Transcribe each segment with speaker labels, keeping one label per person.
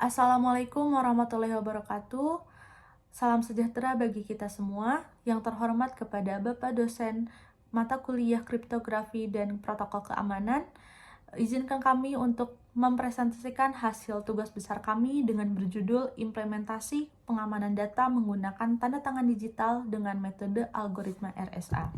Speaker 1: Assalamualaikum warahmatullahi wabarakatuh. Salam sejahtera bagi kita semua. Yang terhormat kepada Bapak dosen mata kuliah kriptografi dan protokol keamanan. Izinkan kami untuk mempresentasikan hasil tugas besar kami dengan berjudul Implementasi Pengamanan Data Menggunakan Tanda Tangan Digital dengan Metode Algoritma RSA.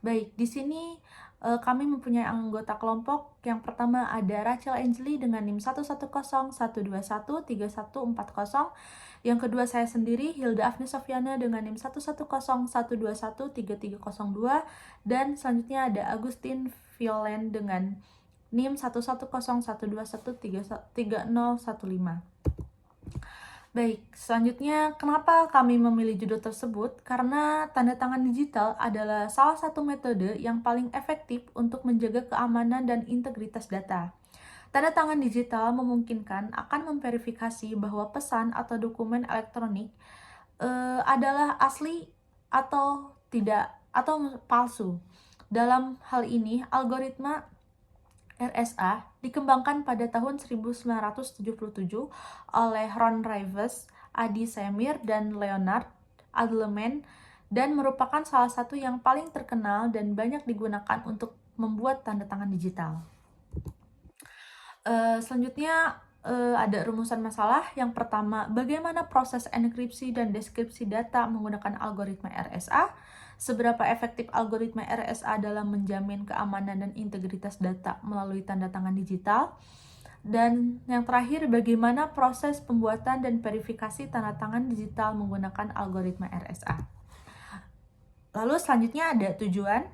Speaker 1: Baik, di sini kami mempunyai anggota kelompok. Yang pertama ada Rachel Angeli dengan NIM 110-121-3140. Yang kedua saya sendiri, Hilda Afni Sofiana dengan NIM 110-121-3302. Dan selanjutnya ada Agustin Violen dengan NIM 110-121-3015. Baik, selanjutnya kenapa kami memilih judul tersebut? Karena tanda tangan digital adalah salah satu metode yang paling efektif untuk menjaga keamanan dan integritas data. Tanda tangan digital memungkinkan akan memverifikasi bahwa pesan atau dokumen elektronik adalah asli atau tidak atau palsu. Dalam hal ini, algoritma RSA dikembangkan pada tahun 1977 oleh Ron Rivers, Adi Semir, dan Leonard Adleman dan merupakan salah satu yang paling terkenal dan banyak digunakan untuk membuat tanda tangan digital. Selanjutnya ada rumusan masalah. Yang pertama, bagaimana proses enkripsi dan deskripsi data menggunakan algoritma RSA? Seberapa efektif algoritma RSA dalam menjamin keamanan dan integritas data melalui tanda tangan digital? Dan yang terakhir, bagaimana proses pembuatan dan verifikasi tanda tangan digital menggunakan algoritma RSA? Lalu selanjutnya ada tujuan.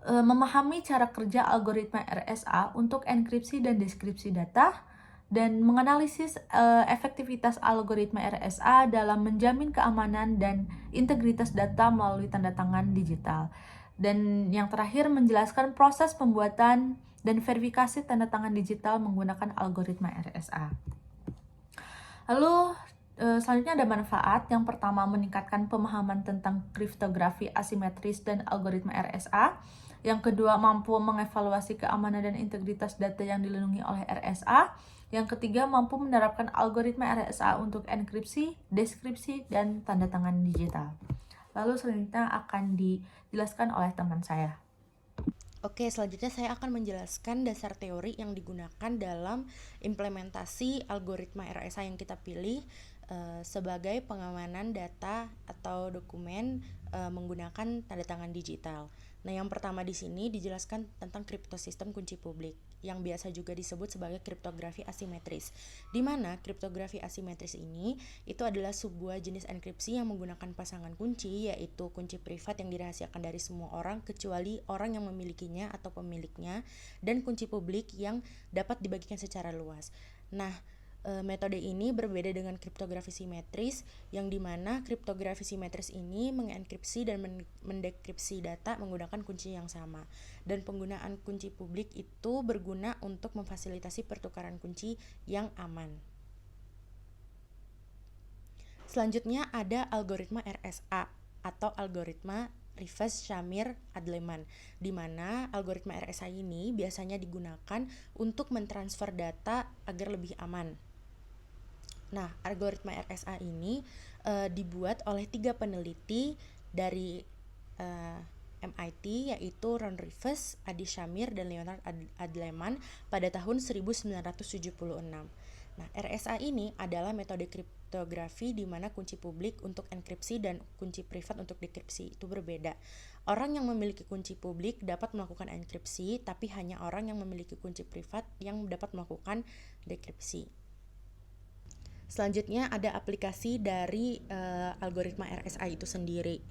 Speaker 1: Memahami cara kerja algoritma RSA untuk enkripsi dan deskripsi data, dan menganalisis efektivitas algoritma RSA dalam menjamin keamanan dan integritas data melalui tanda tangan digital. Dan yang terakhir, menjelaskan proses pembuatan dan verifikasi tanda tangan digital menggunakan algoritma RSA. Lalu selanjutnya ada manfaat. Yang pertama, meningkatkan pemahaman tentang kriptografi asimetris dan algoritma RSA. Yang kedua, mampu mengevaluasi keamanan dan integritas data yang dilindungi oleh RSA. Yang ketiga, mampu menerapkan algoritma RSA untuk enkripsi, deskripsi, dan tanda tangan digital. Lalu selanjutnya akan dijelaskan oleh teman saya.
Speaker 2: Oke, selanjutnya saya akan menjelaskan dasar teori yang digunakan dalam implementasi algoritma RSA yang kita pilih sebagai pengamanan data atau dokumen menggunakan tanda tangan digital. Nah, yang pertama di sini dijelaskan tentang kriptosistem kunci publik yang biasa juga disebut sebagai kriptografi asimetris. Di mana kriptografi asimetris ini itu adalah sebuah jenis enkripsi yang menggunakan pasangan kunci, yaitu kunci privat yang dirahasiakan dari semua orang kecuali orang yang memilikinya atau pemiliknya, dan kunci publik yang dapat dibagikan secara luas. Nah, metode ini berbeda dengan kriptografi simetris, yang dimana kriptografi simetris ini mengenkripsi dan mendekripsi data menggunakan kunci yang sama, dan penggunaan kunci publik itu berguna untuk memfasilitasi pertukaran kunci yang aman. Selanjutnya ada algoritma RSA atau algoritma Rivers-Shamir-Adleman, di mana algoritma RSA ini biasanya digunakan untuk mentransfer data agar lebih aman. Nah, algoritma RSA ini dibuat oleh 3 peneliti dari MIT, yaitu Ron Rivers, Adi Shamir, dan Leonard Adleman pada tahun 1976. Nah, RSA ini adalah metode kriptografi di mana kunci publik untuk enkripsi dan kunci privat untuk dekripsi itu berbeda. Orang yang memiliki kunci publik dapat melakukan enkripsi, tapi hanya orang yang memiliki kunci privat yang dapat melakukan dekripsi. Selanjutnya ada aplikasi dari algoritma RSA itu sendiri.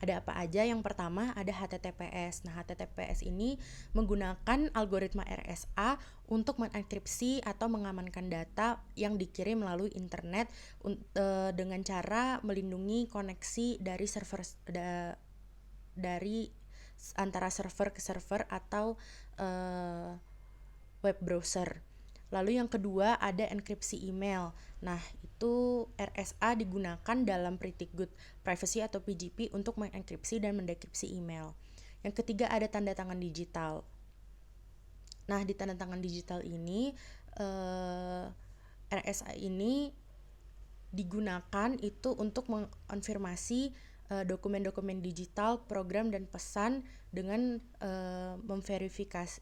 Speaker 2: Ada apa aja? Yang pertama ada HTTPS. Nah, HTTPS ini menggunakan algoritma RSA untuk mengenkripsi atau mengamankan data yang dikirim melalui internet dengan cara melindungi koneksi dari server dari antara server ke server atau web browser. Lalu yang kedua ada enkripsi email. Nah, itu RSA digunakan dalam Pretty Good Privacy atau PGP untuk mengenkripsi dan mendekripsi email. Yang ketiga ada tanda tangan digital. Nah, di tanda tangan digital ini RSA ini digunakan itu untuk mengkonfirmasi dokumen-dokumen digital, program dan pesan dengan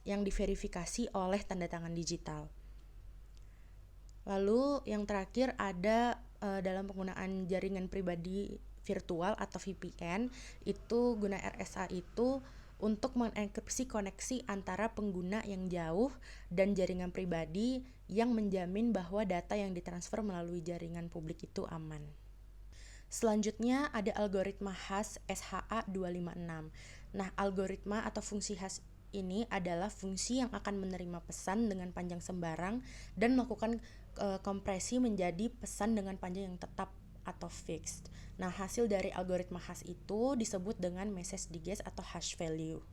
Speaker 2: yang diverifikasi oleh tanda tangan digital. Lalu yang terakhir ada dalam penggunaan jaringan pribadi virtual atau VPN, itu guna RSA itu untuk mengenkripsi koneksi antara pengguna yang jauh dan jaringan pribadi yang menjamin bahwa data yang ditransfer melalui jaringan publik itu aman. Selanjutnya ada algoritma hash SHA-256. Nah, algoritma atau fungsi hash ini adalah fungsi yang akan menerima pesan dengan panjang sembarang dan melakukan kompresi menjadi pesan dengan panjang yang tetap atau fixed. Nah, hasil dari algoritma hash itu disebut dengan message digest atau hash value.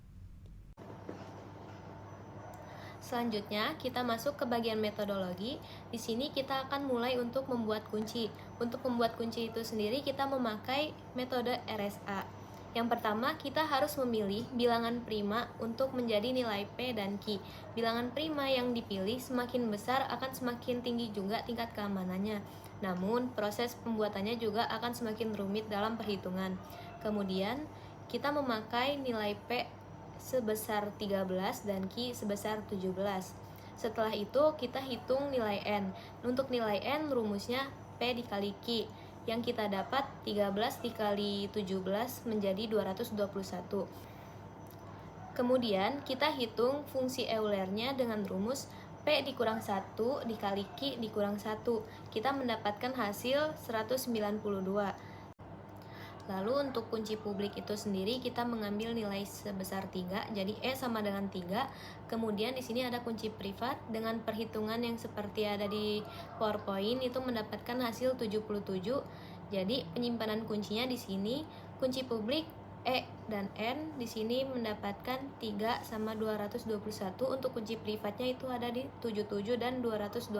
Speaker 3: Selanjutnya, kita masuk ke bagian metodologi. Di sini kita akan mulai untuk membuat kunci. Untuk membuat kunci itu sendiri, kita memakai metode RSA. Yang pertama, kita harus memilih bilangan prima untuk menjadi nilai P dan Q. Bilangan prima yang dipilih semakin besar akan semakin tinggi juga tingkat keamanannya. Namun, proses pembuatannya juga akan semakin rumit dalam perhitungan. Kemudian, kita memakai nilai P sebesar 13 dan Q sebesar 17. Setelah itu kita hitung nilai N. Untuk nilai N rumusnya P dikali Q. Yang kita dapat 13 dikali 17 menjadi 221. Kemudian kita hitung fungsi Eulernya dengan rumus P dikurang 1 dikali Q dikurang 1. Kita mendapatkan hasil 192. Lalu untuk kunci publik itu sendiri kita mengambil nilai sebesar 3, jadi E sama dengan 3. Kemudian di sini ada kunci privat dengan perhitungan yang seperti ada di PowerPoint itu mendapatkan hasil 77. Jadi penyimpanan kuncinya di sini kunci publik E dan N di sini mendapatkan 3 sama 221. Untuk kunci privatnya itu ada di 77 dan 221.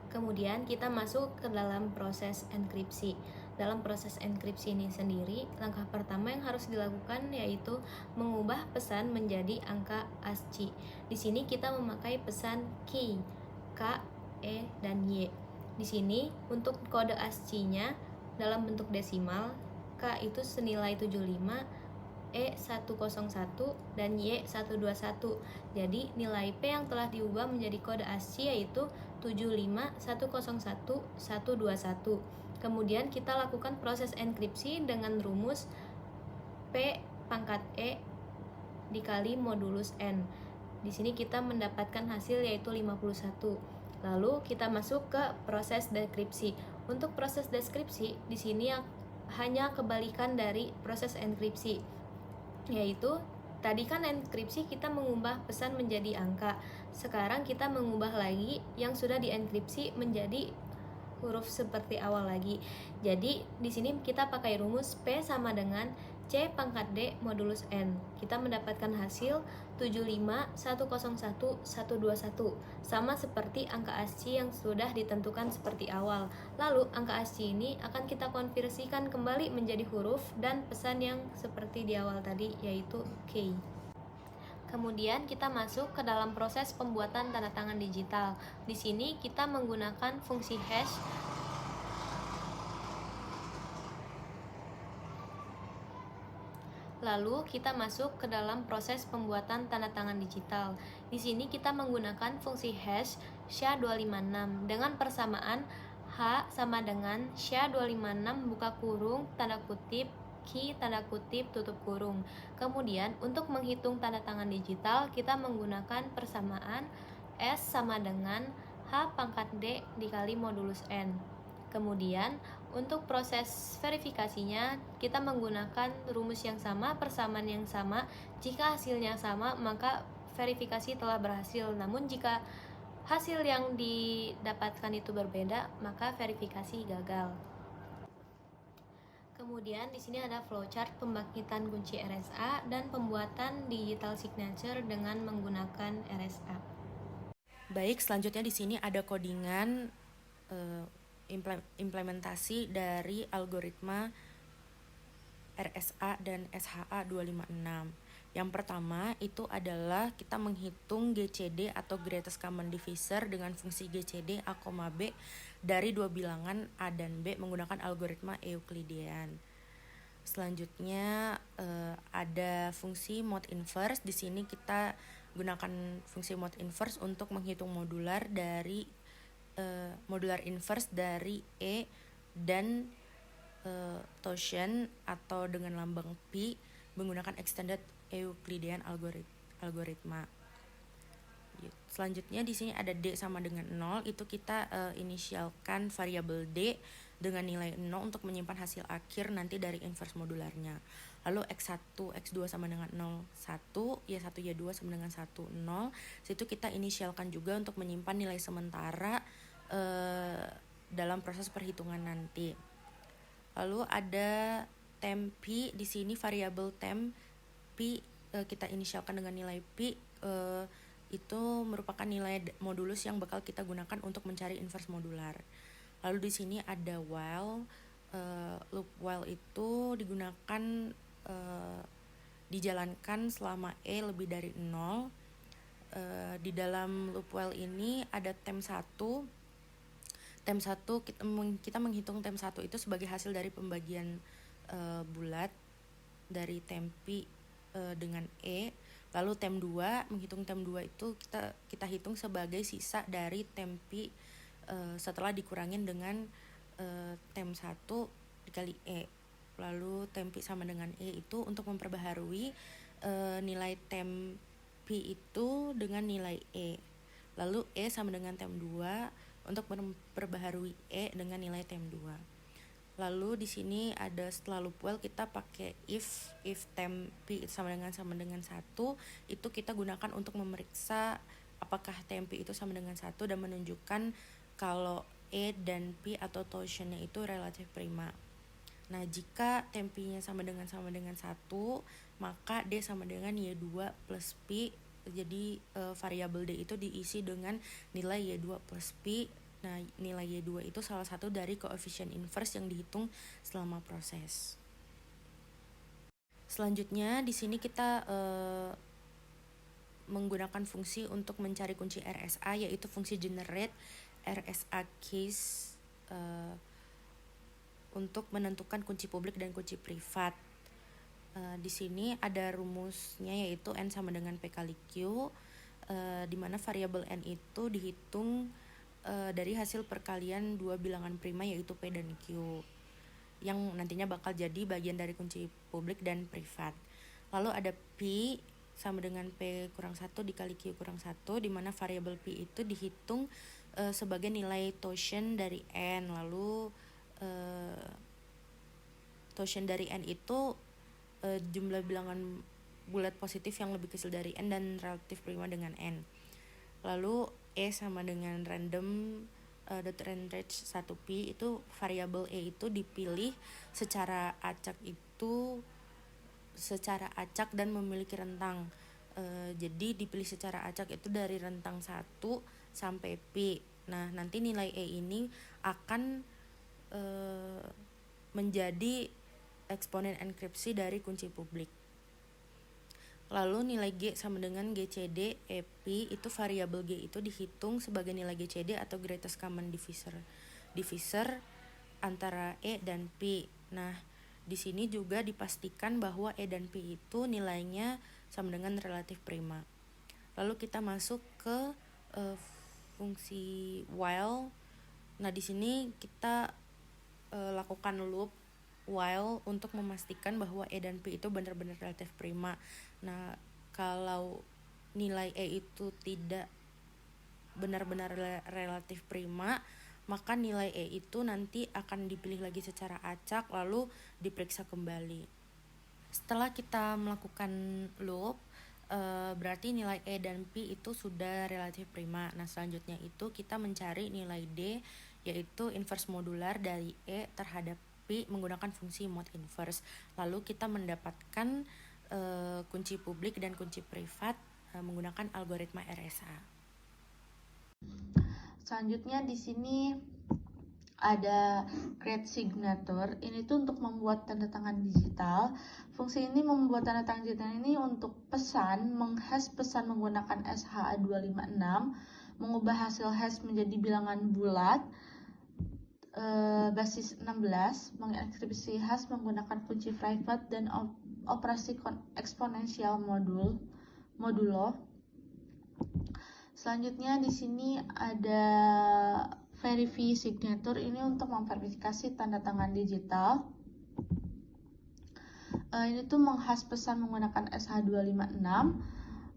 Speaker 3: Kemudian kita masuk ke dalam proses enkripsi. Dalam proses enkripsi ini sendiri, langkah pertama yang harus dilakukan yaitu mengubah pesan menjadi angka ASCII. Di sini kita memakai pesan key, K, E, dan Y. Di sini untuk kode ASCII-nya dalam bentuk desimal, K itu senilai 75, E101 dan Y121. Jadi nilai P yang telah diubah menjadi kode ASCII yaitu 7510121. Kemudian kita lakukan proses enkripsi dengan rumus P pangkat E dikali modulus N. Di sini kita mendapatkan hasil yaitu 51. Lalu kita masuk ke proses dekripsi. Untuk proses deskripsi di sini hanya kebalikan dari proses enkripsi, yaitu tadi kan enkripsi kita mengubah pesan menjadi angka. Sekarang kita mengubah lagi yang sudah dienkripsi menjadi huruf seperti awal lagi. Jadi di sini kita pakai rumus P sama dengan C pangkat D modulus N. Kita mendapatkan hasil 7510121 sama seperti angka ASCII yang sudah ditentukan seperti awal. Lalu angka ASCII ini akan kita konversikan kembali menjadi huruf dan pesan yang seperti di awal tadi yaitu K. Kemudian kita masuk ke dalam proses pembuatan tanda tangan digital. Di sini kita menggunakan fungsi hash. Lalu kita masuk ke dalam proses pembuatan tanda tangan digital. Di sini kita menggunakan fungsi hash SHA-256 dengan persamaan H sama dengan SHA-256 buka kurung tanda kutip Q tanda kutip tutup kurung. Kemudian untuk menghitung tanda tangan digital kita menggunakan persamaan S sama dengan H pangkat D dikali modulus N. Kemudian untuk proses verifikasinya kita menggunakan rumus yang sama, persamaan yang sama. Jika hasilnya sama maka verifikasi telah berhasil. Namun jika hasil yang didapatkan itu berbeda maka verifikasi gagal. Kemudian di sini ada flowchart pembangkitan kunci RSA dan pembuatan digital signature dengan menggunakan RSA.
Speaker 2: Baik, selanjutnya di sini ada codingan implementasi dari algoritma RSA dan SHA-256. Yang pertama itu adalah kita menghitung GCD atau Greatest Common Divisor dengan fungsi GCD A, B dari dua bilangan A dan B menggunakan algoritma Euclidean. Selanjutnya ada fungsi mode inverse. Di sini kita gunakan fungsi mode inverse untuk menghitung modular inverse dari E dan Totient atau dengan lambang P menggunakan extended Euclidean algoritma. Selanjutnya di sini ada D sama dengan 0, itu kita inisialkan variabel D dengan nilai 0 untuk menyimpan hasil akhir nanti dari inverse modularnya. Lalu X1, X2 sama dengan 0, 1, Y1, Y2 sama dengan 1, 0. Situ kita inisialkan juga untuk menyimpan nilai sementara dalam proses perhitungan nanti. Lalu ada temp P, di sini variabel temp P kita inisialkan dengan nilai P, itu merupakan nilai modulus yang bakal kita gunakan untuk mencari inverse modular. Lalu di sini ada while. Loop while itu digunakan dijalankan selama E lebih dari 0. Di dalam loop while ini ada temp 1. Temp 1 kita menghitung temp 1 itu sebagai hasil dari pembagian bulat dari temp P dengan E. Lalu temp 2, menghitung temp 2 itu kita hitung sebagai sisa dari temp P setelah dikurangin dengan temp 1 dikali E. Lalu temp P sama dengan E itu untuk memperbaharui nilai temp P itu dengan nilai E. Lalu E sama dengan temp 2 untuk memperbaharui E dengan nilai temp 2. Lalu di sini ada setelah loop while kita pakai if temp P sama dengan 1, itu kita gunakan untuk memeriksa apakah temp P itu sama dengan 1 dan menunjukkan kalau E dan P atau totient-nya itu relatif prima. Nah, jika temp P-nya sama dengan 1, maka D sama dengan Y2 plus P. Jadi variabel D itu diisi dengan nilai Y2 plus P. Nah, nilai Y2 itu salah satu dari koefisien inverse yang dihitung selama proses. Selanjutnya di sini kita menggunakan fungsi untuk mencari kunci RSA, yaitu fungsi generate RSA case untuk menentukan kunci publik dan kunci privat. Di sini ada rumusnya, yaitu N sama dengan P kali Q, di mana variabel N itu dihitung dari hasil perkalian dua bilangan prima, yaitu P dan Q, yang nantinya bakal jadi bagian dari kunci publik dan privat. Lalu ada P sama dengan P kurang 1 dikali Q kurang 1, di mana variabel P itu dihitung sebagai nilai totient dari N. Lalu totient dari N itu jumlah bilangan bulat positif yang lebih kecil dari N dan relatif prima dengan N. Lalu E sama dengan random .range 1P, itu variabel E itu dipilih secara acak dan memiliki rentang. Jadi dipilih secara acak itu dari rentang 1 sampai P. Nah, nanti nilai E ini akan menjadi eksponen enkripsi dari kunci publik. Lalu nilai G sama dengan GCD EP, itu variabel G itu dihitung sebagai nilai GCD atau Greatest Common Divisor antara E dan P. Nah, di sini juga dipastikan bahwa E dan P itu nilainya sama dengan relatif prima. Lalu kita masuk ke fungsi while. Nah, di sini kita lakukan loop while untuk memastikan bahwa E dan P itu benar-benar relatif prima. Nah, kalau nilai E itu tidak benar-benar relatif prima, maka nilai E itu nanti akan dipilih lagi secara acak lalu diperiksa kembali. Setelah kita melakukan loop, berarti nilai E dan P itu sudah relatif prima. Nah, selanjutnya itu kita mencari nilai D, yaitu inverse modular dari E terhadap P menggunakan fungsi mode inverse. Lalu kita mendapatkan kunci publik dan kunci privat menggunakan algoritma RSA.
Speaker 1: Selanjutnya di sini ada create signature. Ini tuh untuk membuat tanda tangan digital. Fungsi ini membuat tanda tangan digital ini untuk pesan, menghash pesan menggunakan SHA-256, mengubah hasil hash menjadi bilangan bulat basis 16, mengenkripsi hash menggunakan kunci private dan operasi eksponensial modulo. Selanjutnya di sini ada verify signature, ini untuk memverifikasi tanda tangan digital. Ini tuh menghash pesan menggunakan SH256,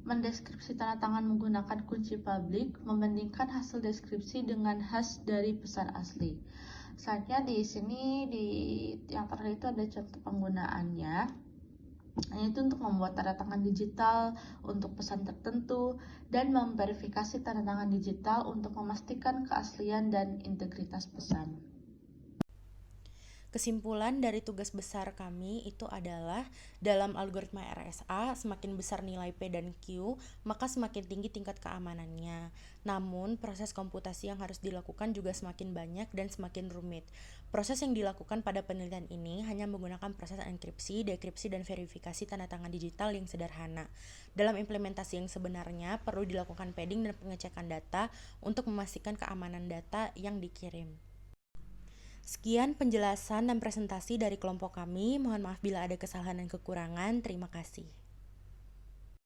Speaker 1: mendeskripsi tanda tangan menggunakan kunci publik, membandingkan hasil deskripsi dengan hash dari pesan asli. Selanjutnya di sini yang terakhir itu ada contoh penggunaannya. Ini itu untuk membuat tanda tangan digital untuk pesan tertentu dan memverifikasi tanda tangan digital untuk memastikan keaslian dan integritas pesan.
Speaker 2: Kesimpulan dari tugas besar kami itu adalah dalam algoritma RSA, semakin besar nilai P dan Q, maka semakin tinggi tingkat keamanannya. Namun, proses komputasi yang harus dilakukan juga semakin banyak dan semakin rumit. Proses yang dilakukan pada penelitian ini hanya menggunakan proses enkripsi, dekripsi, dan verifikasi tanda tangan digital yang sederhana. Dalam implementasi yang sebenarnya, perlu dilakukan padding dan pengecekan data untuk memastikan keamanan data yang dikirim. Sekian penjelasan dan presentasi dari kelompok kami. Mohon maaf bila ada kesalahan dan kekurangan. Terima kasih.